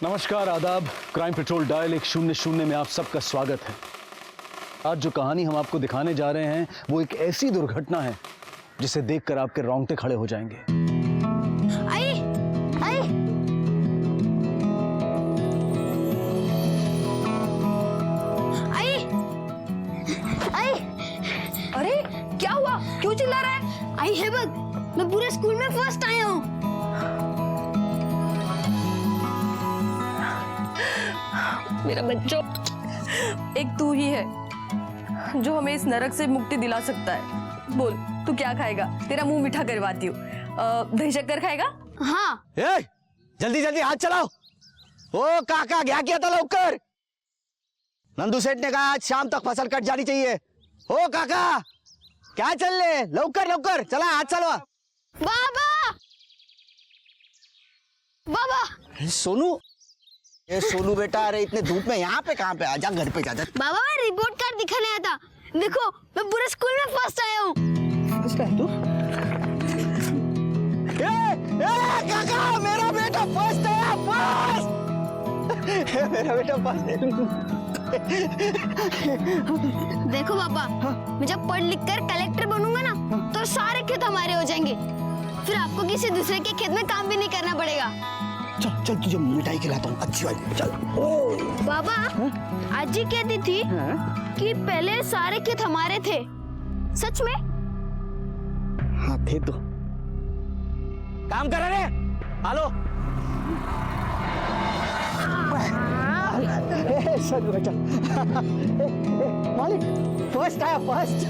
नमस्कार, आदाब। Crime petrol dial 100 में आप सबका स्वागत है। आज जो कहानी हम आपको दिखाने जा रहे हैं वो एक ऐसी दुर्घटना है जिसे देखकर आपके रोंगटे खड़े हो जाएंगे। आई, आई। आई, आई। अरे क्या हुआ, क्यों चिल्ला रहा है? आई हेबत, मैं पूरे स्कूल में फर्स्ट आया हूँ। मेरा बच्चों, एक तू ही है जो हमें इस नरक से मुक्ति दिला सकता है। बोल, तू क्या खाएगा? तेरा मुंह मीठा करवाती हूँ। दही शक्कर खाएगा? हाँ। ए, जल्दी जल्दी हाथ चलाओ। ओ काका, क्या किया था लौकर? नंदू सेठ ने कहा आज शाम तक फसल कट जानी चाहिए। ओ काका, क्या चल रहे? लौकर लौकर चला, हाथ चलवा। बाबा, बाबा। सोनू, ये सोनू बेटा, अरे इतने धूप में यहाँ पे कहाँ पे? आजा घर पे, जा। बाबा, मैं रिपोर्ट कार्ड दिखाने आया था। देखो, मैं पूरे स्कूल में फर्स्ट आया हूँ। फर्स्ट है तू? काका, मेरा बेटा फर्स्ट है, फर्स्ट। मेरा बेटा फर्स्ट है। देखो पापा, मैं जब पढ़ लिख कर कलेक्टर बनूंगा ना, तो सारे खेत हमारे हो जाएंगे। फिर आपको किसी दूसरे के खेत में काम भी नहीं करना पड़ेगा। चल चल, तुझे मिठाई खिलाता हूँ अच्छी वाली। चल। ओ बाबा, आज जी कहती थी कि पहले सारे खेत हमारे थे। सच में? हाँ थे तो। काम कर रहे? हेलो। बेटा मालिक फर्स्ट आया, फर्स्ट।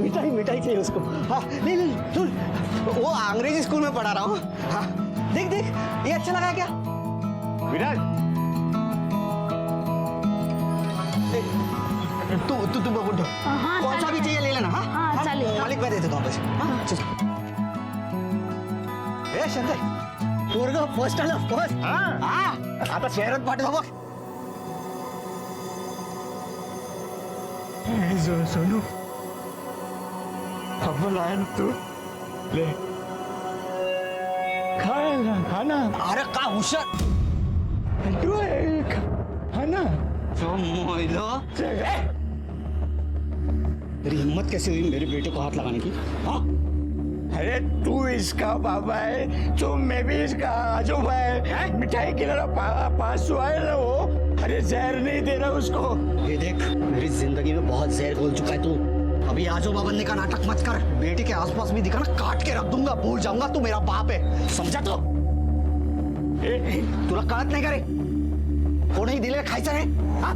मिठाई मिठाई चाहिए उसको। हाँ ले ले सुन, वो अंग्रेजी स्कूल में पढ़ा रहा हूँ। हाँ देख देख, ये अच्छा लगा क्या? विराट, तू बबूट दो। कौन सा भी चाहिए ले लेना। हाँ चलिए। मालिक मैं दे देता हूँ पैसे। हाँ चल। ए शंकर, पोरगा फर्स्ट आला, फर्स्ट। हाँ आता शहरात पाठवा बघ। सोनू, अव्वल आया ना तू, ले खाना। अरे का हुशार तू आहे, खाना तो मोइलो। तेरी हिम्मत कैसे हुई मेरे बेटे को हाथ लगाने की? हाँ, अरे तू इसका बाबा है तो मैं भी इसका आजोबा है। मिठाई खिलाना पास हुआ है ना वो। अरे जहर नहीं दे रहा उसको। ये देख, मेरी जिंदगी में बहुत जहर घोल चुका है तू। अभी आजोबा बनने का नाटक मत कर। बेटे के आसपास भी दिखा ना, काट के रख दूंगा। भूल जाऊंगा तू मेरा बाप है, समझा? तो तुला कळत नाही का रे? कोणी दिले खायचं रे? हाँ?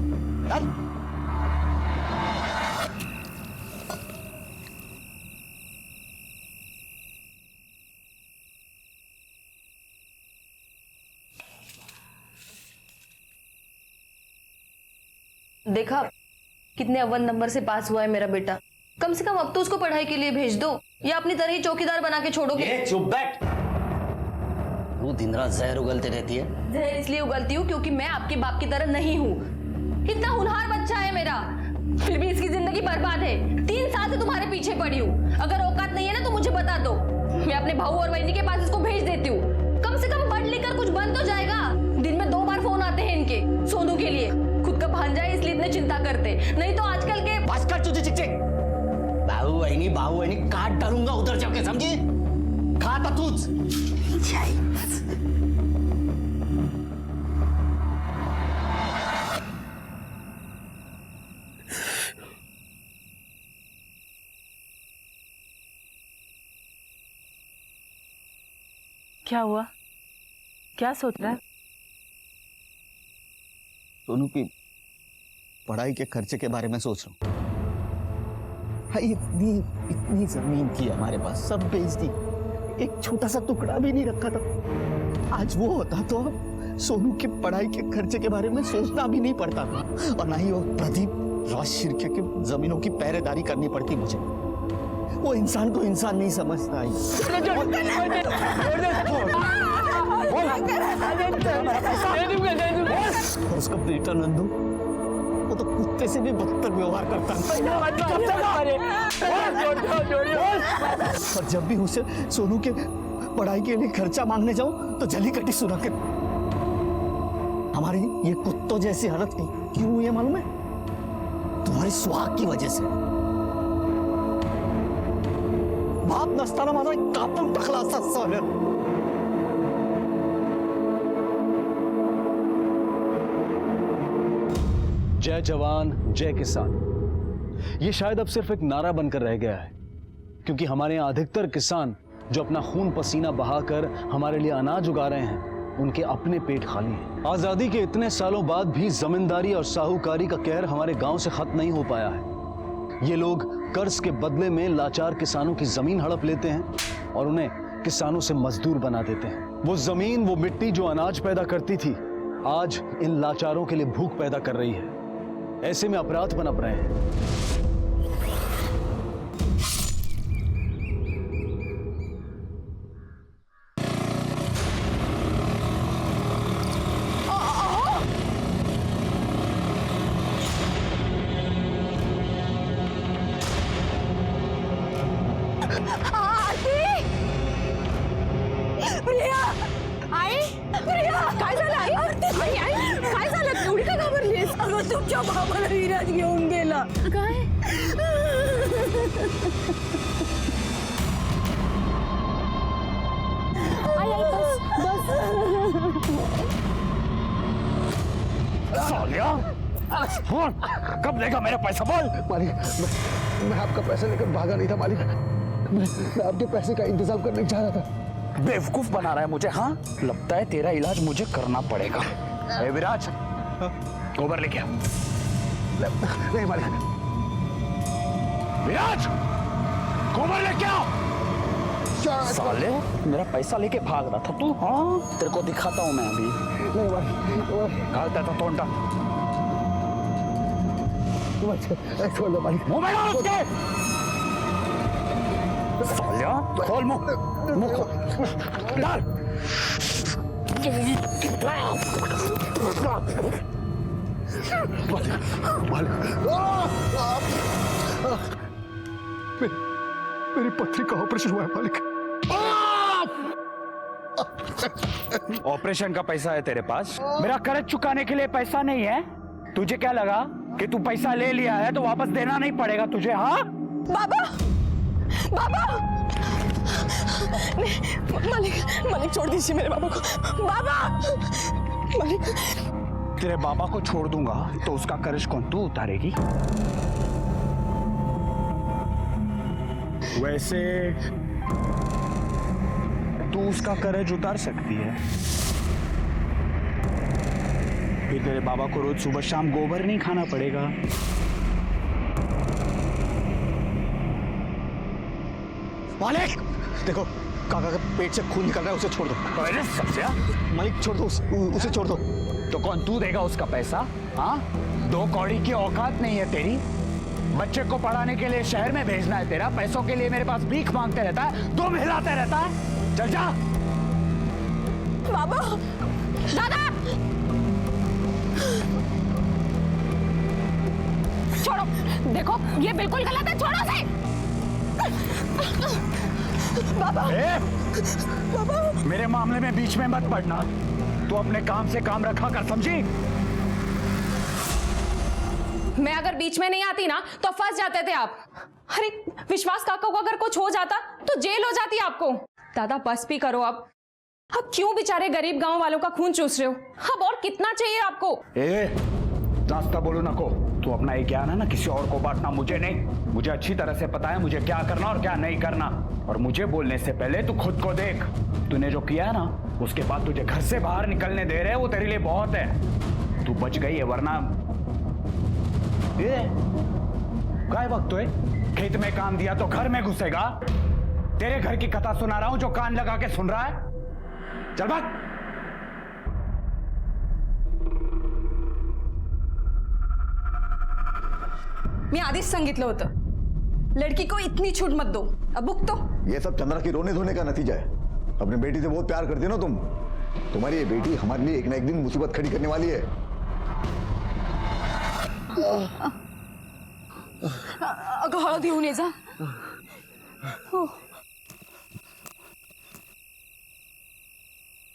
देखा कितने अव्वल नंबर से पास हुआ है मेरा बेटा। कम से कम अब तो उसको पढ़ाई के लिए भेज दो, या अपनी तरह ही चौकीदार बना के छोड़ोगे? चुप बैठ। वो दिन रात जहर उगलते रहती है। जहर इसलिए उगलती हूँ क्योंकि मैं आपके बाप की तरह नहीं हूँ। इतना होनहार बच्चा है मेरा, फिर भी इसकी जिंदगी बर्बाद है। 3 साल से तुम्हारे पीछे पड़ी हूँ। अगर औकात नहीं है ना तो मुझे बता दो, मैं अपने भाऊ और बहनी के पास इसको भेज देती हूँ। कम से कम पढ़ लिख कर कुछ बन तो जाएगा। दिन में 2 बार फोन आते हैं इनके, सोनू के लिए। खुद का भांजा है इसलिए इतने चिंता करते, नहीं तो आजकल के। बस कर तुझे चिक-चिक। बाबू बहनी काट डालूंगा उधर जाके, समझी? खाता तूच। क्या हुआ? क्या सोच रहा है? सोनू की पढ़ाई के खर्चे के बारे में सोच रहा हूँ। हाँ, इतनी जमीन थी हमारे पास, सब बेच दी। एक छोटा सा टुकड़ा भी नहीं रखा था। आज वो होता तो सोनू की पढ़ाई के खर्चे के बारे में सोचना भी नहीं पड़ता था, और ना ही वो प्रदीप राज शिर्के की जमीनों की पहरेदारी करनी पड़ती मुझे। वो इंसान को इंसान नहीं समझता है। और उसका बेटा नंदू, वो तो कुत्ते से भी बदतर व्यवहार करता है। और जब भी उसे सोनू के पढ़ाई के लिए खर्चा मांगने जाऊं तो जली कटी सुना के हमारी ये कुत्तों जैसी हालत क्यों हुई है मालूम है? तुम्हारी स्वाग की वजह से। बाप नसताना माझा कापून टाकला असा सोन्या। जय जवान जय किसान, ये शायद अब सिर्फ एक नारा बनकर रह गया है, क्योंकि हमारे यहाँ अधिकतर किसान जो अपना खून पसीना बहाकर हमारे लिए अनाज उगा रहे हैं, उनके अपने पेट खाली हैं। आजादी के इतने सालों बाद भी जमींदारी और साहूकारी का कहर हमारे गांव से खत्म नहीं हो पाया है। ये लोग कर्ज के बदले में लाचार किसानों की जमीन हड़प लेते हैं और उन्हें किसानों से मजदूर बना देते हैं। वो जमीन, वो मिट्टी जो अनाज पैदा करती थी, आज इन लाचारों के लिए भूख पैदा कर रही है। ऐसे में अपराध पनप रहे हैं। काय झालं आई? आई आई काय झालं? एवढी का घाबरलीस? अगं तुमच्या बाबाला विराज घेऊन गेला. काय? आई आई बस सालिया, बोल कब देगा मेरा पैसा? बोल मालिक, मैं आपका पैसा लेकर भागा नहीं था मालिक। मैं आपके पैसे का इंतजाम करने जा रहा था। बेवकूफ बना रहा है मुझे। हाँ, लगता है तेरा इलाज मुझे करना पड़ेगा। ए विराज, गोबर लेके आ। नहीं मालिक। विराज, गोबर लेके आओ। साले, मेरा पैसा लेके भाग रहा था तू? हाँ, तेरे को दिखाता हूँ मैं अभी। नहीं मालिक, घालता था तोंडा। छोड़ दो मालिक। मुंह में डाल उसके। सालिया, खोल मुंह। मुंह खोल। डाल। मेरी पथरी का ऑपरेशन हुआ है मालिक। ऑपरेशन का पैसा है तेरे पास? मेरा कर्ज चुकाने के लिए पैसा नहीं है? तुझे क्या लगा कि तू पैसा ले लिया है तो वापस देना नहीं पड़ेगा तुझे? हाँ बाबा, बाबा, मालिक, मालिक छोड़ दीजिए मेरे बाबा को। बाबा, मालिक, तेरे बाबा को छोड़ दूंगा तो उसका कर्ज कौन तू उतारेगी? वैसे तू उसका कर्ज उतार सकती है, फिर तेरे बाबा को रोज सुबह शाम गोबर नहीं खाना पड़ेगा। मालिक देखो, काका के पेट से खून निकल रहा है, उसे छोड़ दो। अरे सत्या, मालिक छोड़ दो उसे छोड़ दो। तो कौन तू देगा उसका पैसा? हाँ, 2 कौड़ी की औकात नहीं है तेरी। बच्चे को पढ़ाने के लिए शहर में भेजना है तेरा, पैसों के लिए मेरे पास भीख मांगते रहता है, दो हिलाते रहता है। चल जा। बाबा, दादा, छोड़ो, देखो ये बिल्कुल गलत है, छोड़ो उसे। बाबा, बाबा, मेरे मामले में बीच में मत पड़ना। तू अपने काम से काम रखा कर, समझी? मैं अगर बीच में नहीं आती ना तो फंस जाते थे आप। अरे विश्वास काका को अगर कुछ हो जाता तो जेल हो जाती आपको। दादा बस भी करो अब क्यों बेचारे गरीब गांव वालों का खून चूस रहे हो? अब और कितना चाहिए आपको? नाश्ता बोलो नको। तू अपना ये ज्ञान है ना किसी और को बांटना, मुझे नहीं। मुझे अच्छी तरह से पता है मुझे क्या करना और क्या नहीं करना। और मुझे बोलने से पहले तू खुद को देख। तूने जो किया ना, उसके बाद तुझे घर से बाहर निकलने दे रहे, वो तेरे लिए बहुत है। तू बच गई है, वरना काय वक्त है? खेत में काम दिया तो घर में घुसेगा? तेरे घर की कथा सुना रहा हूं जो कान लगा के सुन रहा है। चल भाग। मी आधीच सांगितलं होतं, लड़की को इतनी छूट मत दो। अब बुक तो ये सब चंद्रा की रोने धोने का नतीजा है। अपनी बेटी से बहुत प्यार करती हो ना तुम। तुम्हारी ये बेटी हमारे लिए एक ना एक दिन मुसीबत खड़ी करने वाली है। अगं हळद घेऊन ये जा।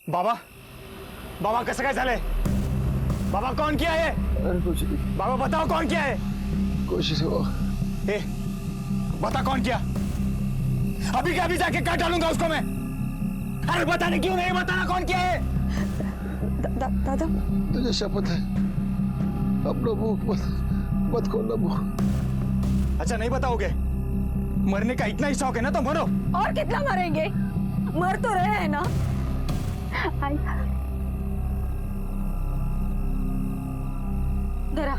बाबा, बाबा कसं काय झालंय? बाबा कौन किया है? अरे कुछ नहीं, बाबा बताओ कौन किया है? कुछ नहीं हुआ। ए, बता कौन किया? अभी के अभी जाके काट डालूंगा उसको मैं। अरे बताने क्यों नहीं, बताना कौन किया है? दादा तुझे शपथ है, अपना मुंह मत खोलना मुंह। अच्छा नहीं बताओगे? मरने का इतना ही शौक है ना तो मरो। और कितना मरेंगे? मर तो रहे हैं ना। आई जरा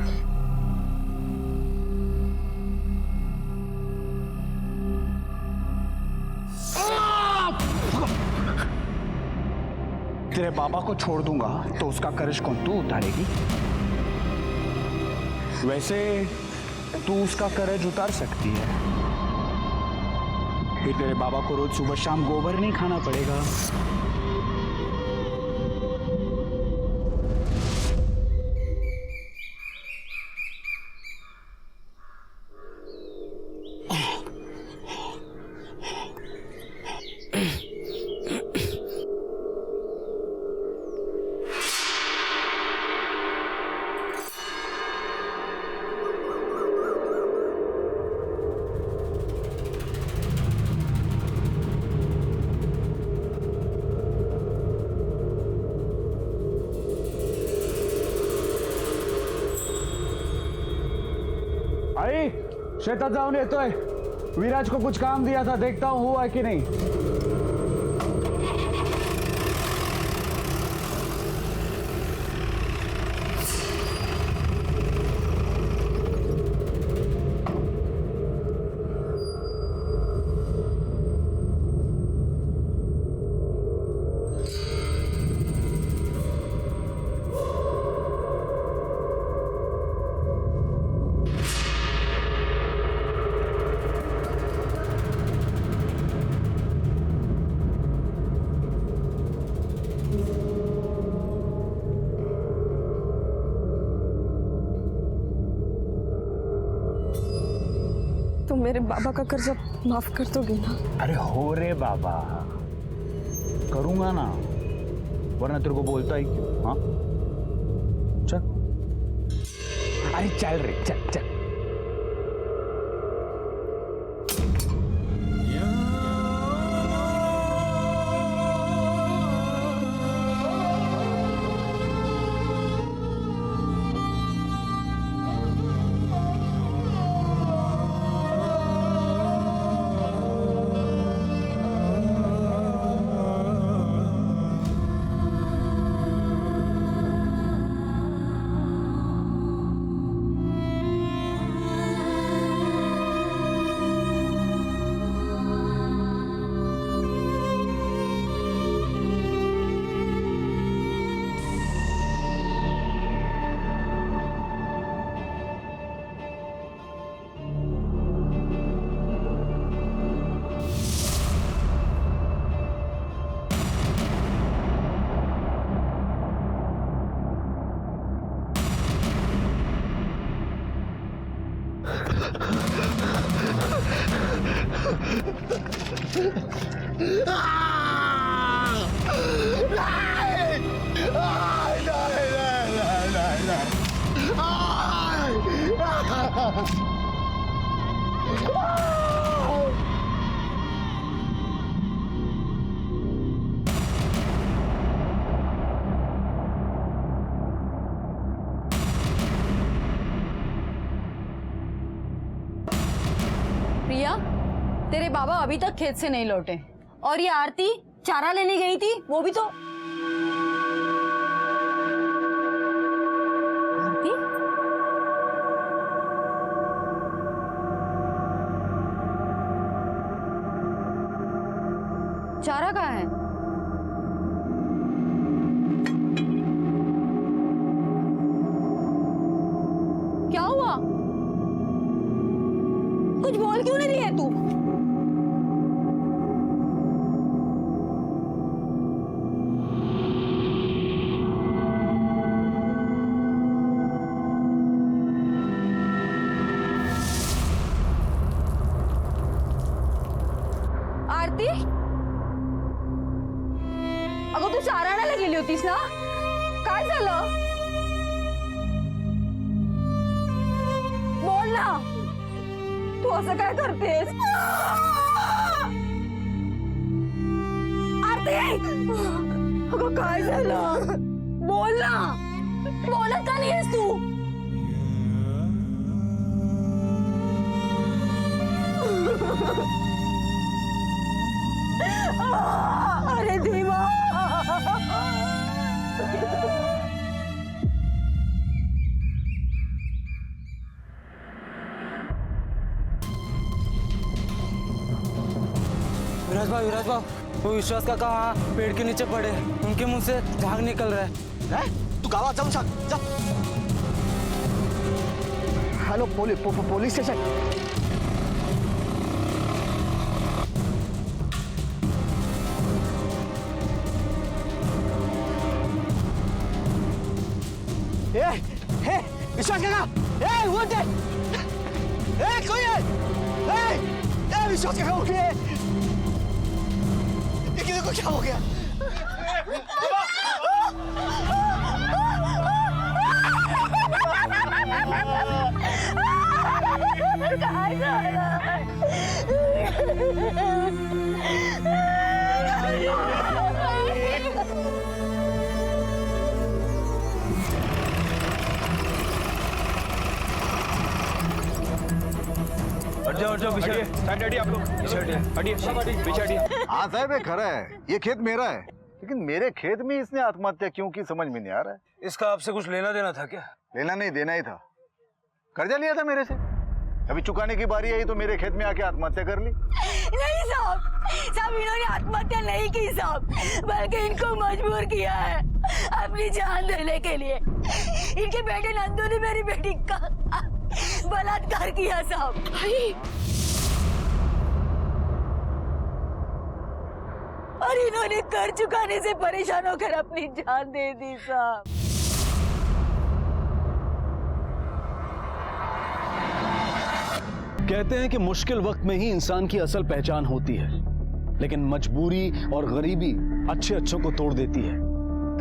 तेरे बाबा को छोड़ दूंगा तो उसका कर्ज कौन तू उतारेगी? वैसे तू उसका कर्ज उतार सकती है, फिर तेरे बाबा को रोज सुबह शाम गोबर नहीं खाना पड़ेगा। आई शेतात जाऊन येतोय. विराज को कुछ काम दिया था, देखता हूँ हुआ है कि नहीं. तुम मेरे बाबा का कर्जा माफ कर दोगे ना? अरे हो रे बाबा, करूंगा ना, वरना तेरे को बोलता ही क्यों? हाँ चल, अरे चल रे, चल चल। प्रिया, तेरे बाबा अभी तक खेत से नहीं लौटे, और ये आरती चारा लेने गई थी, वो भी तो। आरती? चारा कहाँ है? क्या हुआ? कुछ बोल क्यों नहीं रही है तू? आरती, अगं तू चारा आणायला गेली होतीस ना? काय झालं? असं काय करतेस? आरती, अगं काय झालं? बोल ना, बोलत का नाहीस तू? अरे देवा! विराज भाव वो विश्वास का कहा पेड़ के नीचे पड़े, उनके मुंह से झाग निकल रहा है। तू गावात जाऊन सांग जा. Hello police station. हे विश्वास काका, ए उठ. ए कोई है? ए विश्वास काका उठिए. ये देखो क्या हो गया. काय झालं? हट जाओ पीछे हटिए. आप लोग पीछे हटिए. हाँ साहब, ये खरा है, ये खेत मेरा है, लेकिन मेरे खेत में इसने आत्महत्या क्यों की समझ में नहीं आ रहा है. इसका आपसे कुछ लेना देना था क्या? लेना नहीं देना ही था. कर्जा लिया था मेरे से, अभी चुकाने की बारी आई तो मेरे खेत में आके आत्महत्या कर ली. नहीं साहब, इन्होंने आत्महत्या नहीं की साहब, बल्कि इनको मजबूर किया है अपनी जान देने के लिए. इनके बेटे नंदू ने मेरी बेटी का बलात्कार किया साहब. और इन्होंने कर चुकाने से परेशान होकर अपनी जान दे दी साहब. कहते हैं कि मुश्किल वक्त में ही इंसान की असल पहचान होती है, लेकिन मजबूरी और गरीबी अच्छे अच्छों को तोड़ देती है.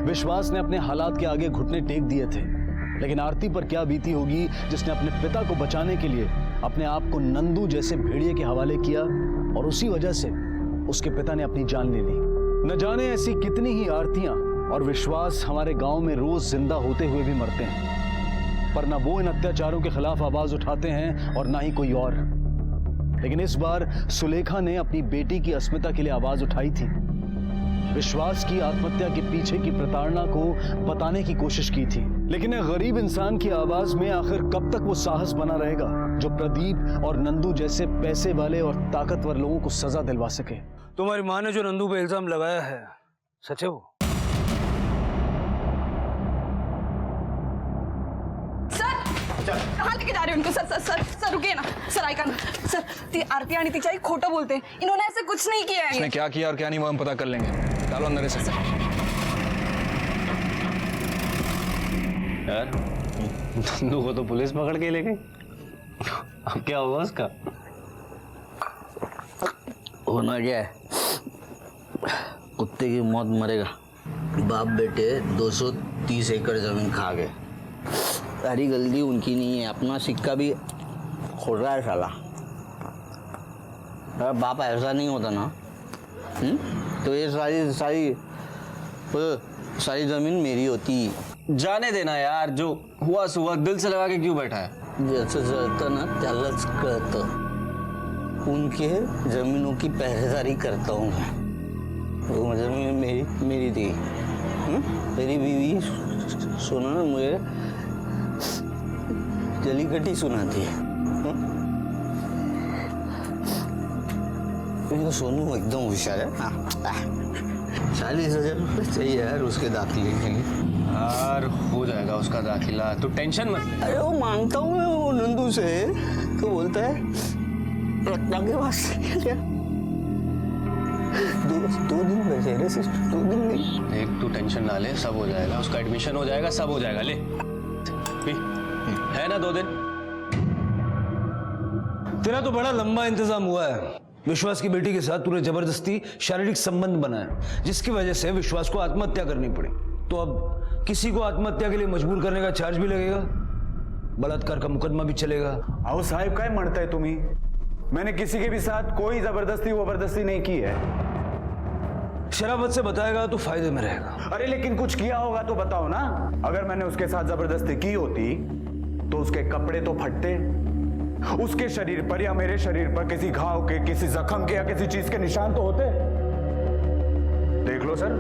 विश्वास ने अपने हालात के आगे घुटने टेक दिए थे, लेकिन आरती पर क्या बीती होगी जिसने अपने पिता को बचाने के लिए अपने आप को नंदू जैसे भेड़िए के हवाले किया और उसी वजह से उसके पिता ने अपनी जान ले ली. न जाने ऐसी कितनी ही आरतियां और विश्वास हमारे गांव में रोज जिंदा होते हुए भी मरते हैं, पर ना वो इन अत्याचारों के खिलाफ आवाज उठाते हैं और ना ही कोई और. लेकिन इस बार सुलेखा ने अपनी बेटी की अस्मिता के लिए आवाज उठाई थी. विश्वास की आत्महत्या के पीछे की प्रताड़ना को बताने की कोशिश की थी, लेकिन एक गरीब इंसान की आवाज में आखिर कब तक वो साहस बना रहेगा जो प्रदीप और नंदू जैसे पैसे वाले और ताकतवर लोगों को सजा दिलवा सके. तुम्हारी माँ ने जो नंदू पे इल्जाम लगाया है सच है वो? कहाँ लेके जा रहे हो उनको? सर रुकिए ना. सर ऐका ना सर, ती आरती आणि तिची आई खोटं बोलते. इन्होंने ऐसे कुछ नहीं किया है. उसने क्या किया और क्या नहीं वो हम पता कर लेंगे. डालो अंदर इसे. यार नंदू को तो पुलिस पकड़ के ले गई, अब क्या हुआ उसका? होना क्या है, कुत्ते की मौत मरेगा. बाप बेटे 230 एकड़ जमीन खा गए. सारी गलती उनकी नहीं है, अपना सिक्का भी खोल रहा है साला. अगर बाप ऐसा नहीं होता ना तो ये सारी जमीन मेरी होती. जाने देना यार, जो हुआ सुआ दिल से लगा के क्यों बैठा है? जैसे जळतं ना त्यालाच कळतं. उनके जमीनों की पहरेदारी करता हूँ मैं. वो जमीन मेरी थी. मेरी बीवी सुनो ना, मुझे जलीकट्टी सुनाती है. तो सोनू एकदम होशियार है. 40,000 रुपये चाहिए यार उसके दाखिले के लिए. यार हो जाएगा उसका दाखिला, तू टेंशन मत ले. अरे वो मांगता हूँ मैं वो नंदू से, तो बोलता है रत्ना के पास क्या. 2 दिन बचे रे सिस्टर, 2 दिन नहीं. देख तू टेंशन ना ले, सब हो जाएगा. उसका एडमिशन हो जाएगा, सब हो जाएगा. ले पी, है ना 2 दिन. तेरा तो बड़ा लंबा इंतजाम हुआ है. विश्वास की बेटी के साथ तूने जबरदस्ती शारीरिक संबंध बनाया, जिसकी वजह से विश्वास को आत्महत्या करनी पड़ी. तो अब किसी को आत्महत्या के लिए मजबूर करने का चार्ज भी लगेगा, बलात्कार का मुकदमा भी चलेगा. अहो साहेब, काय म्हणताय तुम्ही? मैंने किसी के भी साथ कोई जबरदस्ती नहीं की है। शराफत से बताएगा तो फायदे में रहेगा। अरे लेकिन कुछ किया होगा तो बताओ ना। अगर मैंने उसके साथ जबरदस्ती की होती तो उसके कपड़े तो फटते, उसके शरीर पर या मेरे शरीर पर किसी घाव के, किसी जख्म के या किसी चीज के निशान तो होते। देख लो सर,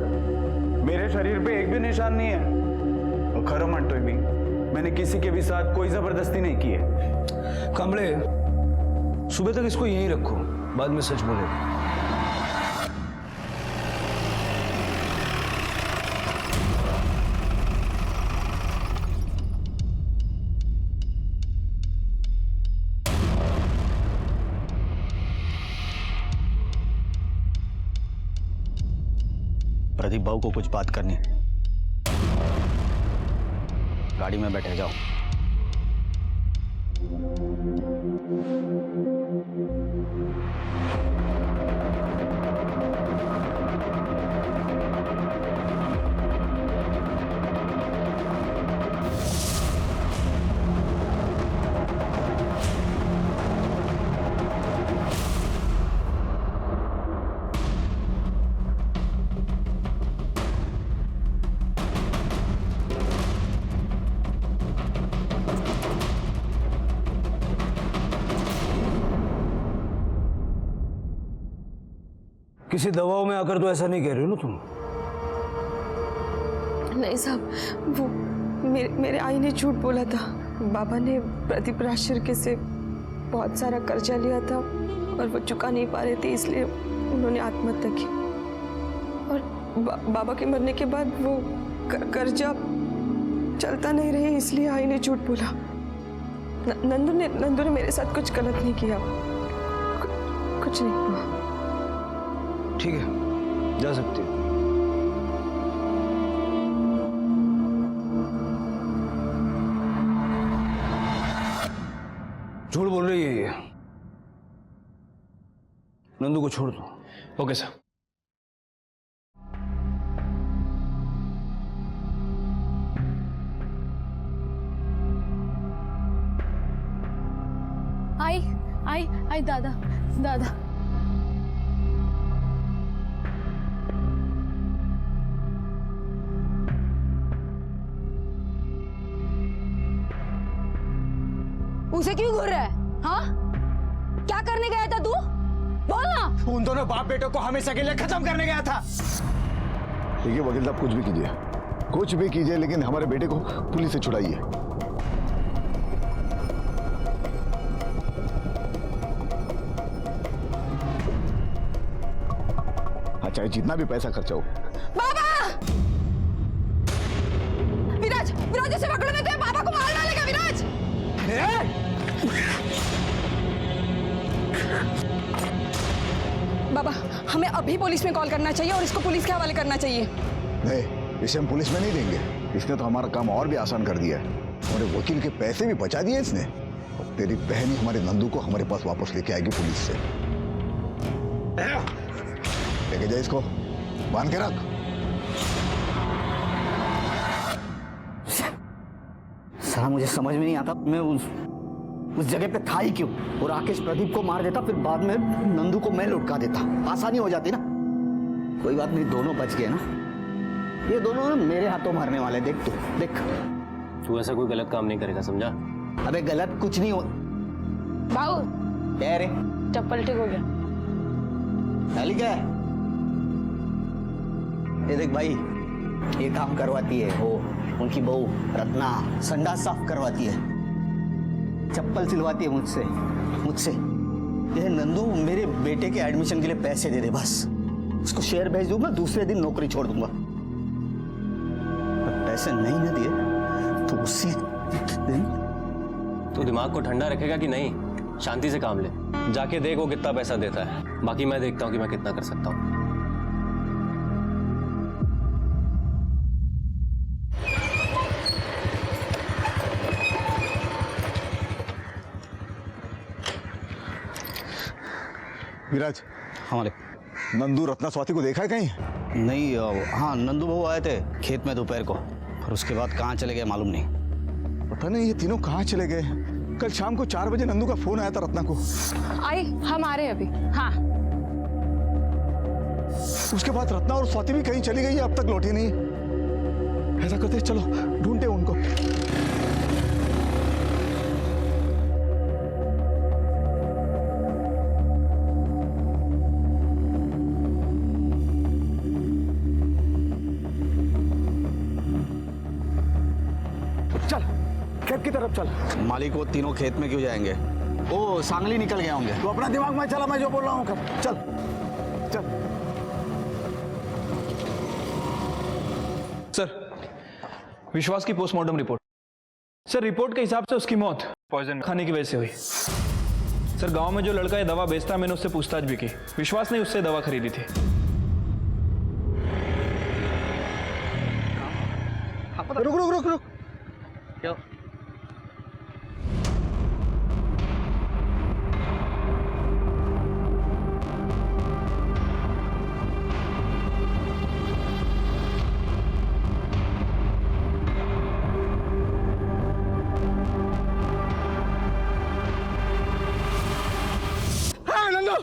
मेरे शरीर पे एक भी निशान नहीं है। और खरो म्हणतोय मी, मैंने किसी के भी साथ कोई जबरदस्ती नहीं की है। कांबळे, सुबह तक इसको यहीं रखो, बाद में सच बोलेगा। प्रदीप बाबू को कुछ बात करनी है। गाड़ी में बैठे जाओ। किसी दवाओं में आकर तो ऐसा नहीं कह रहे हो ना तुम? नहीं साहब, वो मेरे आई ने झूठ बोला था। बाबा ने प्रदीप राजशर्के से बहुत सारा कर्जा लिया था और वो चुका नहीं पा रहे थे, इसलिए उन्होंने आत्महत्या की। और बाबा के मरने के बाद वो कर्जा चलता नहीं रहे, इसलिए आई ने झूठ बोला। नंदू ने मेरे साथ कुछ गलत नहीं किया, कुछ नहीं हुआ। ठीक है, जा सकती हो। झूठ बोल रही है ये। नंदू को छोड़ दो। Okay sir. आई दादा। उसे क्यों घूर रहा है? हाँ, क्या करने गया था तू? बोल ना। उन दोनों बाप बेटों को हमेशा के लिए खत्म करने गया था। देखिए वकील साहब, कुछ भी कीजिए लेकिन हमारे बेटे को पुलिस से छुड़ाइए। चाहे जितना भी पैसा खर्चा हो। बाबा! विराज इसे पकड़ो, मैं तो बाबा को मार डालेगा। विराज! बाबा, हमें अभी पुलिस में कॉल करना चाहिए और इसको पुलिस के हवाले करना चाहिए। नहीं, इसे हम पुलिस में नहीं देंगे। इसने तो हमारा काम और भी आसान कर दिया है। हमारे वकील के पैसे भी बचा दिए इसने। और तेरी बहन ही हमारे नंदू को हमारे पास वापस लेके आएगी पुलिस से। लेके जा इसको, बांध के रख। साला मुझे समझ में नहीं आता, मैं उस जगह पे था ही क्यों? और राकेश प्रदीप को मार देता, फिर बाद में नंदू को मैं लुटका देता, आसानी हो जाती ना। कोई बात नहीं, दोनों बच गए ना। ये दोनों मेरे हाथों मारने वाले। देख तू ऐसा कोई गलत काम नहीं करेगा, समझा? अबे गलत कुछ नहीं हो। बाबू, क्या रे? चप्पल ठीक हो गया। डाली क्या है? ये देख भाई, ये काम करवाती है वो उनकी बहू रत्ना, संडास साफ करवाती है, चप्पल सिलवाती है मुझसे। ये नंदू मेरे बेटे के एडमिशन के लिए पैसे दे दे, बस उसको शेयर भेज दूंगा, दूसरे दिन नौकरी छोड़ दूंगा। पैसे नहीं ना दिए तो उसी दिन। तू दिमाग को ठंडा रखेगा कि नहीं? शांति से काम ले, जाके देख वो कितना पैसा देता है, बाकी मैं देखता हूँ कि मैं कितना कर सकता हूँ। विराज, हमारे नंदू रत्ना स्वाति को देखा है कहीं? नहीं, हाँ नंदू बहू आए थे खेत में दोपहर को, और उसके बाद कहाँ चले गए मालूम नहीं। पता नहीं ये तीनों कहाँ चले गए, कल शाम को 4 बजे नंदू का फोन आया था रत्ना को। आई हम आ रहे हैं अभी। हाँ उसके बाद रत्ना और स्वाति भी कहीं चली गई है, अब तक लौटी नहीं। ऐसा करते हैं, चलो ढूंढते हैं उनको। चल खेत की तरफ चल। मालिक वो तीनों खेत में क्यों जाएंगे? ओ सांगली निकल गए होंगे। तो अपना दिमाग में चला, मैं जो बोल रहा हूँ कर। चल चल। सर, विश्वास की पोस्टमार्टम रिपोर्ट। सर, रिपोर्ट के हिसाब से उसकी मौत पॉइजन खाने की वजह से हुई। सर, गांव में जो लड़का ये दवा बेचता, मैंने उससे पूछताछ भी की। विश्वास ने उससे दवा खरीदी थी। रुक रुक रुक रुक। क्या? नंदू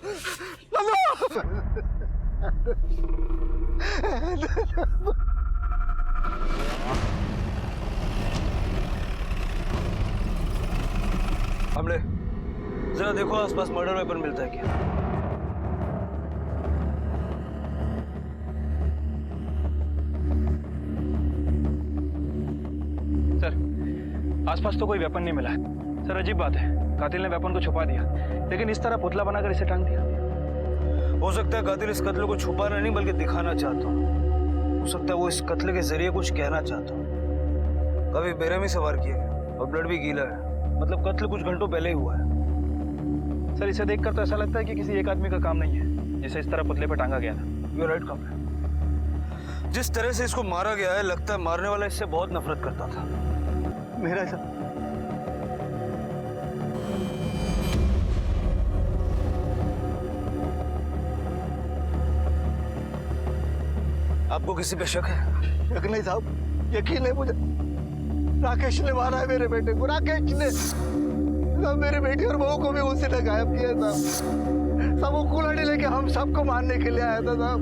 हमले जरा देखो आसपास मर्डर वेपन मिलता है क्या? सर, आसपास तो कोई वेपन नहीं मिला है। सर, अजीब बात है, कातिल ने वेपन को छुपा दिया, लेकिन इस तरह पुतला बनाकर इसे टांग दिया। हो सकता है कातिल इस कत्ल को छुपाना नहीं बल्कि दिखाना चाहता हो सकता है वो इस कत्ल के जरिए कुछ कहना चाहता हो। कभी बेरहमी से वार किया गया और ब्लड भी गीला है, मतलब कत्ल कुछ घंटों पहले ही हुआ है। सर, इसे देखकर तो ऐसा लगता है कि किसी एक आदमी का काम नहीं है जिसे इस तरह पुतले पर टांगा गया था। You right comrade. जिस तरह से इसको मारा गया है, लगता है मारने वाला इससे बहुत नफरत करता था। मेरा ऐसा आपको किसी पे शक है? शक नहीं साहब, यकीन है मुझे। राकेश ने मारा है मेरे बेटे को। राकेश ने सब मेरे बेटी और बहू को भी उसी ने गायब किया था। सब वो कुल्हाड़ी लेके हम सबको मारने के लिए आया था साहब।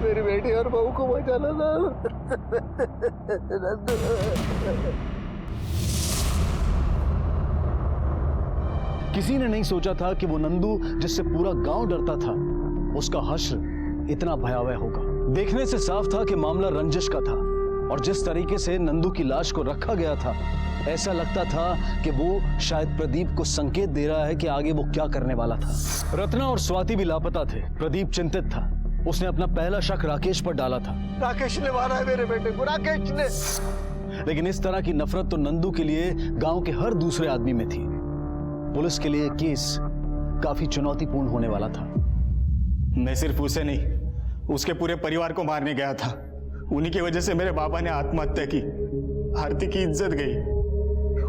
मेरी बेटी और बहू को बचाना था। किसी ने नहीं सोचा था कि वो नंदू जिससे पूरा गांव डरता था, उसका हश्र इतना भयावह होगा। देखने से साफ था कि मामला रंजिश का था, और जिस तरीके से नंदू की लाश को रखा गया था, ऐसा लगता था कि वो शायद प्रदीप को संकेत दे रहा है कि आगे वो क्या करने वाला था। रत्ना और स्वाति भी लापता थे। प्रदीप चिंतित था। उसने अपना पहला शक राकेश पर डाला था। राकेश ने मारा है मेरे बेटे को। राकेश ने। लेकिन इस तरह की नफरत तो नंदू के लिए गांव के हर दूसरे आदमी में थी। पुलिस के लिए केस काफी चुनौतीपूर्ण होने वाला था। मैं सिर्फ उसे नहीं, उसके पूरे परिवार को मारने गया था। उन्हीं की वजह से मेरे बाबा ने आत्महत्या की। आरती की इज्जत गई,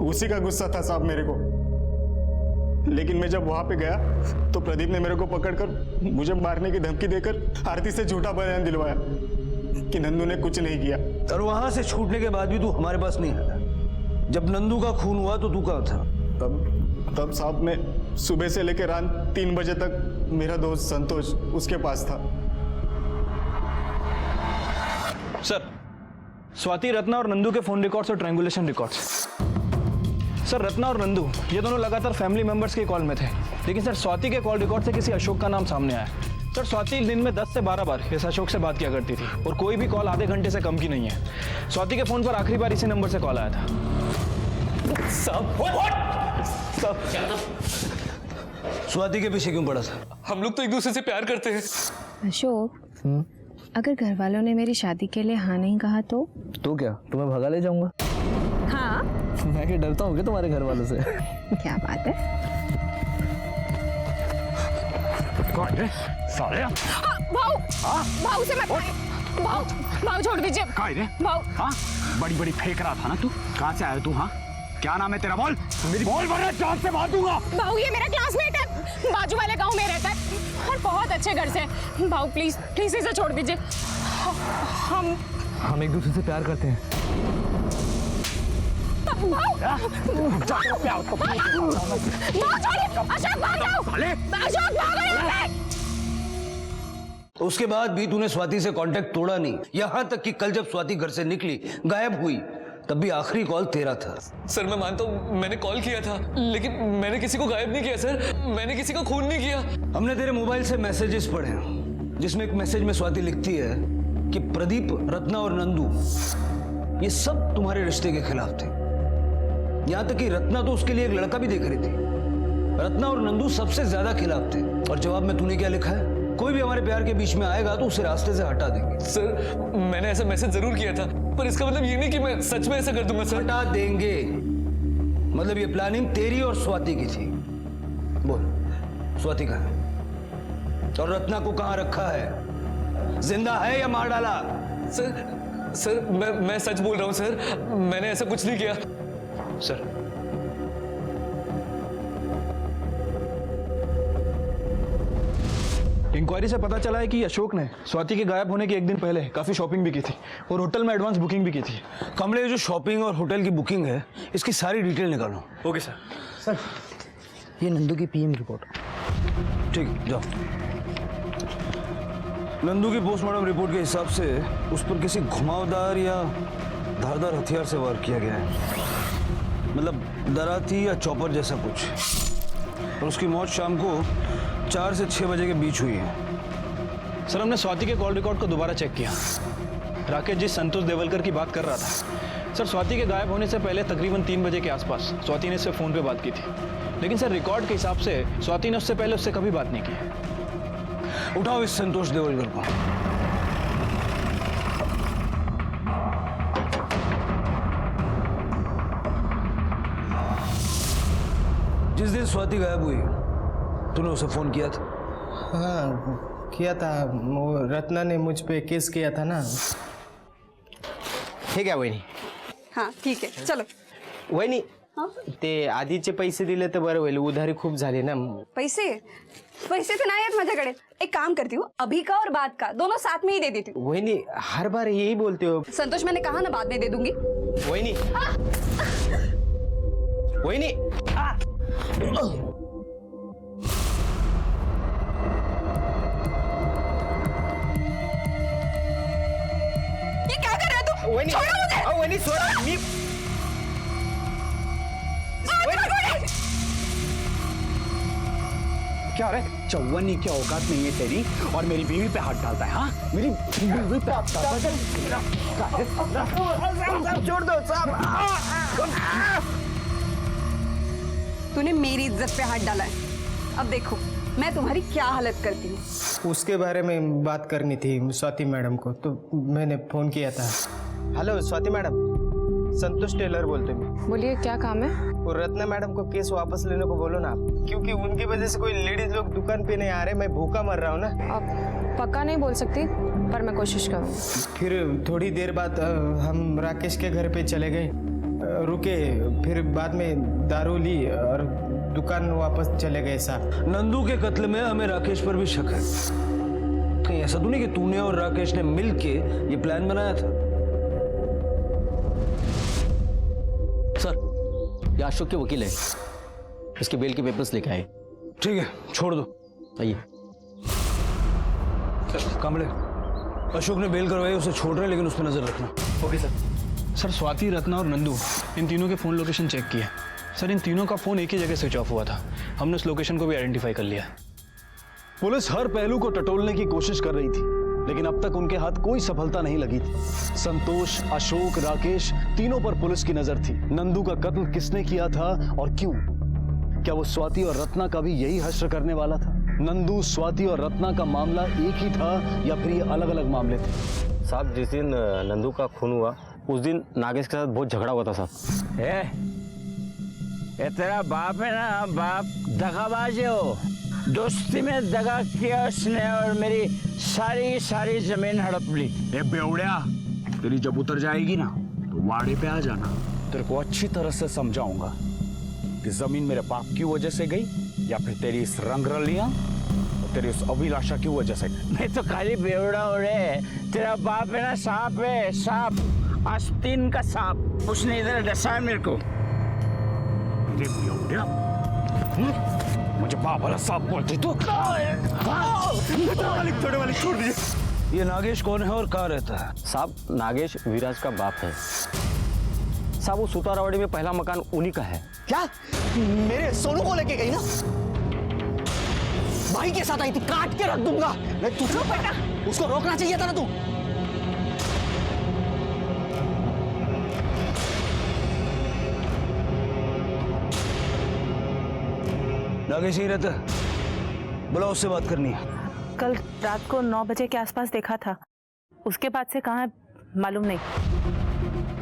उसी का गुस्सा था साहब मेरे को। लेकिन मैं जब वहां पे गया तो प्रदीप ने मेरे को पकड़कर मुझे मारने की धमकी देकर आरती से झूठा बयान दिलवाया कि नंदू ने कुछ नहीं किया। और वहां से छूटने के बाद भी तू हमारे पास नहीं आया। जब नंदू का खून हुआ तो तू कहाँ था? तब साहब मैं सुबह से लेकर रात 3 बजे तक मेरा दोस्त संतोष उसके पास था। सर, स्वाति, रत्ना और नंदू के फोन रिकॉर्ड्स और ट्रायंगुलेशन रिकॉर्ड्स। सर, रत्ना और नंदू ये दोनों लगातार फैमिली मेंबर्स के कॉल में थे, लेकिन सर स्वाति के कॉल रिकॉर्ड से किसी अशोक का नाम सामने आया। सर, स्वाति दिन में 10 से 12 बार इस अशोक से बात किया करती थी, और कोई भी कॉल आधे घंटे से कम की नहीं है। स्वाति के फोन पर आखिरी बार इसी नंबर से कॉल आया था। स्वाति के पीछे क्यों पड़ा था? हम लोग तो एक दूसरे से प्यार करते हैं। अशोक, अगर घर वालों ने मेरी शादी के लिए हाँ नहीं कहा तो क्या तुम्हें भगा ले जाऊंगा? हाँ, मैं क्या डरता हूँ क्या तुम्हारे घर वालों से? क्या बात है? भाऊ से मत, भाऊ छोड़ दीजिए। भाऊ, हाँ, बड़ी बड़ी फेंक रहा था ना तू। कहाँ से आया तू? हाँ, क्या नाम है तेरा? बोल, मेरी बोल, वरना जान से मार दूंगा। भाऊ ये मेरा क्लासमेट है, बाजू वाले गांव में रहता है और बहुत अच्छे घर से। भाऊ प्लीज प्लीज इसे छोड़ दीजिए। हम एक दूसरे से प्यार करते हैं। उसके बाद भी तूने स्वाति से कांटेक्ट तोड़ा नहीं, यहां तक कि कल जब स्वाति घर से निकली, गायब हुई, तब भी आखिरी कॉल तेरा था। सर मैं मानता हूँ मैंने कॉल किया था, लेकिन मैंने किसी को गायब नहीं किया सर, मैंने किसी को खून नहीं किया। हमने तेरे मोबाइल से मैसेजेस पढ़े जिसमें एक मैसेज में स्वाति लिखती है कि प्रदीप, रत्ना और नंदू ये सब तुम्हारे रिश्ते के खिलाफ थे। यहां तक कि रत्ना तो उसके लिए एक लड़का भी देख रही थी। रत्ना और नंदू सबसे ज्यादा खिलाफ थे। और जवाब में तूने क्या लिखा है? कोई भी हमारे प्यार के बीच में आएगा तो उसे रास्ते से हटा देंगे। सर मैंने ऐसा मैसेज जरूर किया था, पर इसका मतलब ये नहीं कि मैं सच में ऐसा कर दूंगा सर। हटा देंगे मतलब ये प्लानिंग तेरी और स्वाति की थी। बोल, स्वाति कहाँ है? और रत्ना को कहाँ रखा है? जिंदा है या मार डाला? सर मैं सच बोल रहा हूँ सर, मैंने ऐसा कुछ नहीं किया। सर इंक्वायरी से पता चला है कि अशोक ने स्वाति के गायब होने के एक दिन पहले काफी शॉपिंग भी की थी और होटल में एडवांस बुकिंग भी की थी। कमले, जो शॉपिंग और होटल की बुकिंग है इसकी सारी डिटेल निकालो। Okay sir. सर ये नंदू की पीएम रिपोर्ट। ठीक, जाओ। नंदू की पोस्टमार्टम रिपोर्ट के हिसाब से उस पर किसी घुमावदार या धारदार हथियार से वार किया गया है, मतलब दराती या चॉपर जैसा कुछ। और उसकी मौत शाम को 4 से 6 बजे के बीच हुई है। सर हमने स्वाति के कॉल रिकॉर्ड को दोबारा चेक किया। राकेश जी संतोष देवलकर की बात कर रहा था। सर स्वाति के गायब होने से पहले तकरीबन 3 बजे के आसपास स्वाति ने उससे फोन पे बात की थी, लेकिन सर रिकॉर्ड के हिसाब से स्वाति ने उससे पहले उससे कभी बात नहीं की। उठाओ इस संतोष देवलकर को। जिस दिन स्वाति गायब हुई तूने उसे फोन किया था? हाँ किया था, वो रत्ना ने मुझ पे केस किया था ना। ठीक है वहिनी। हाँ ठीक आहे चलो. वहिनी ते आधीचे पैसे दिले तर बरं होईल, उधारी खूप झाली ना. पैसे पैसे तो नहीं है माझ्याकडे. एक काम करती हूँ, अभी का और बाद का दोनों साथ में ही दे देती हूँ. वहिनी हर बार यही बोलते हो. संतोष मैंने कहा ना बाद में दे दूंगी. वहिनी वहिनी ये क्या कर रहा है तू? वहिनी छोड़ो मुझे. वहिनी छोड़ा. मी क्या रे, चौवन्नी की औकात नहीं है तेरी और मेरी बीवी पे हाथ डालता है? हाँ मेरी बीवी पे हाथ डालता है. छोड़ दो साहब. तूने मेरी इज्जत पे हाथ डाला है. अब देखो मैं तुम्हारी क्या हालत करती हूँ. उसके बारे में बात करनी थी स्वाति मैडम को, तो मैंने फोन किया था. हेलो स्वाति मैडम, संतोष टेलर बोलते हैं. बोलिए क्या काम है? वो रत्ना मैडम को केस वापस लेने को बोलो ना, क्योंकि उनकी वजह से कोई लेडीज लोग दुकान पे नहीं आ रहे. मैं भूखा मर रहा हूँ ना. अब पक्का नहीं बोल सकती पर मैं कोशिश करूँगी. फिर थोड़ी देर बाद हम राकेश के घर पे चले गए, रुके, फिर बाद में दारू ली और दुकान वापस चले गए साहब. नंदू के कत्ल में हमें राकेश पर भी शक है. कहीं ऐसा तो नहीं कि तूने और राकेश ने मिलके ये प्लान बनाया था? सर ये अशोक के वकील है, इसके बेल के पेपर्स लेके आए. ठीक है छोड़ दो. आइए. कमले, अशोक ने बेल करवाई, उसे छोड़ रहे हैं लेकिन उस पर नजर रखना. Okay sir. Sir Swati, Ratna और नंदू इन तीनों के फ़ोन लोकेशन चेक किए. सर इन तीनों का फ़ोन एक ही जगह स्विच ऑफ हुआ था. हमने उस लोकेशन को भी आइडेंटिफाई कर लिया. पुलिस हर पहलू को टटोलने की कोशिश कर रही थी, लेकिन अब तक उनके हाथ कोई सफलता नहीं लगी थी. संतोष, अशोक, राकेश तीनों पर पुलिस की नजर थी. नंदू का कत्ल किसने किया था और क्यों? क्या वो स्वाति और रत्ना का भी यही हश्र करने वाला था? नंदू, स्वाति और रत्ना का मामला एक ही था या फिर ये अलग अलग मामले थे? साहब जिस दिन नंदू का खून हुआ उस दिन नागेश के साथ बहुत झगड़ा हुआ था साहब. ये तेरा बाप है ना, बाप दगाबाज है. हो दोस्ती में दगा किया उसने और मेरी सारी जमीन हड़प ली. ए बेवड़िया, तेरी जब उतर जाएगी ना तो वाड़े पे आ जाना. तेरे को अच्छी तरह से समझाऊंगा कि जमीन मेरे बाप की वजह से गई या फिर तेरी इस रंगरलियां और तेरी उस अभिलाषा की वजह से. मैं तो खाली बेवड़ा हो रे. तेरा बाप है ना सांप है, सांप. आस्तीन का सांप उसने इधर डसा है मेरे को। मुझे बाप वाला सांप बोलती तू? छोटे वाले छोड़ दीजिए। ये नागेश कौन है और कहाँ रहता है? साहब नागेश विराज का बाप है साहब। वो सुतारावाड़ी में पहला मकान उन्हीं का है। क्या मेरे सोनू को लेके गई ना? भाई के साथ आई थी, काट के रख दूंगा। तू चुप बेटा, उसको रोकना चाहिए था ना तू। नागेश ही रहता है, बुलाओ, उससे बात करनी है। कल रात को 9 बजे के आसपास देखा था, उसके बाद से कहाँ है मालूम नहीं।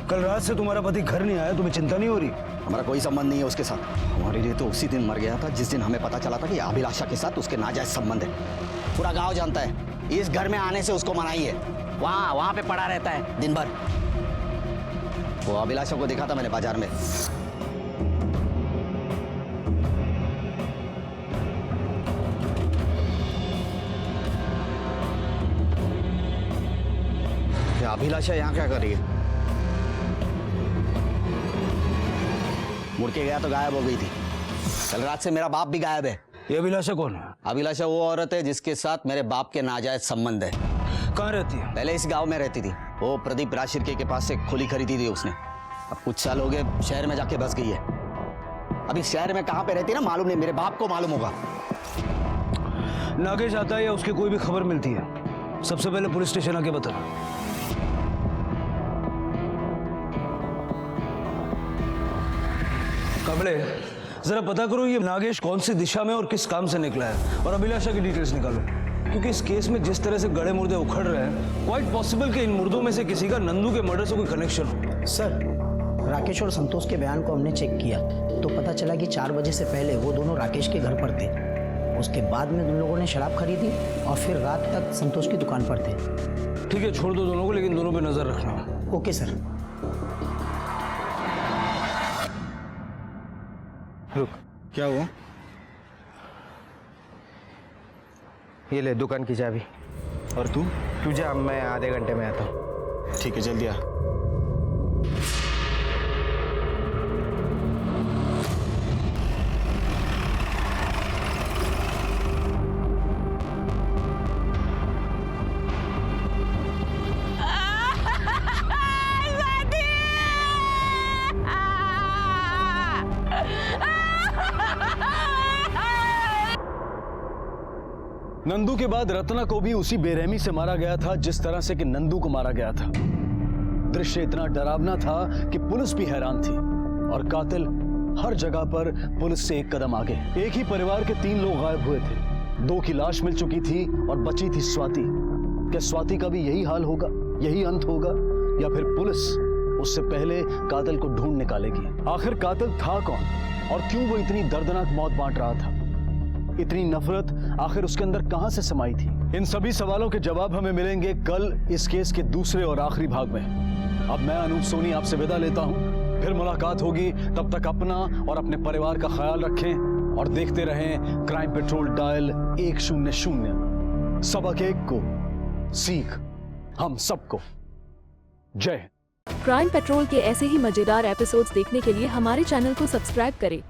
कल रात से तुम्हारा पति घर नहीं आया, तुम्हें चिंता नहीं हो रही? हमारा कोई संबंध नहीं है उसके साथ। हमारे लिए तो उसी दिन मर गया था जिस दिन हमें पता चला था कि अभिलाषा के साथ उसके नाजायज संबंध है। पूरा गांव जानता है। इस घर में आने से उसको मनाही है। वहां पे पड़ा रहता है दिन भर। वो अभिलाषा को देखा था मैंने बाजार में। अभिलाषा यहाँ क्या कर रही है? मुड़ के गया तो गायब हो गई थी। कल रात से मेरा बाप भी गायब है। ये अभिलाषा कौन है? अभिलाषा वो औरत है जिसके साथ मेरे बाप के नाजायज संबंध है। कहाँ रहती है? पहले इस गांव में रहती थी। वो प्रदीप राशिरके के पास से खुली खरीदी थी उसने। अब कुछ साल हो गए शहर में जाके बस गई है। अभी शहर में कहाँ पे रहती है ना मालूम नहीं, मेरे बाप को मालूम होगा। नागेश आता है या उसकी कोई भी खबर मिलती है, सबसे पहले पुलिस स्टेशन आके बताना। कमले, जरा पता करो ये नागेश कौन सी दिशा में और किस काम से निकला है, और अभिलाषा की डिटेल्स निकालो। क्योंकि इस केस में जिस तरह से गड़े मुर्दे उखड़ रहे हैं, क्वाइट पॉसिबल कि इन मुर्दों में से किसी का नंदू के मर्डर से कोई कनेक्शन हो। सर, राकेश और संतोष के बयान को हमने चेक किया तो पता चला कि 4 बजे से पहले वो दोनों राकेश के घर पर थे। उसके बाद में उन लोगों ने शराब खरीदी और फिर रात तक संतोष की दुकान पर थे। ठीक है, छोड़ दो दोनों को, लेकिन दोनों पे नजर रखना। Okay sir. रुक, क्या हुआ? ये ले दुकान की चाबी। और तू? तू जा, मैं आधे घंटे में आता हूँ। ठीक है, जल्दी आ। नंदू के बाद रत्ना को भी उसी बेरहमी से मारा गया था जिस तरह से कि नंदू को मारा गया था। दृश्य इतना डरावना था कि पुलिस भी हैरान थी और कातिल हर जगह पर पुलिस से एक कदम आगे। एक ही परिवार के 3 लोग गायब हुए थे। 2 की लाश मिल चुकी थी और बची थी स्वाति। क्या स्वाति का भी यही हाल होगा, यही अंत होगा, या फिर पुलिस उससे पहले कातिल को ढूंढ निकालेगी? आखिर कातिल था कौन और क्यों वो इतनी दर्दनाक मौत बांट रहा था? इतनी नफरत आखिर उसके अंदर कहां से समाई थी? इन सभी सवालों के जवाब हमें मिलेंगे कल इस केस के दूसरे और आखिरी भाग में। अब मैं अनूप सोनी आपसे विदा लेता हूं, फिर मुलाकात होगी। तब तक अपना और अपने परिवार का ख्याल रखें और देखते रहें क्राइम पेट्रोल डायल 100। सबक एक को, सीख हम सबको। जय हिंद। क्राइम पेट्रोल के ऐसे ही मजेदार एपिसोड्स देखने के लिए हमारे चैनल को सब्सक्राइब करें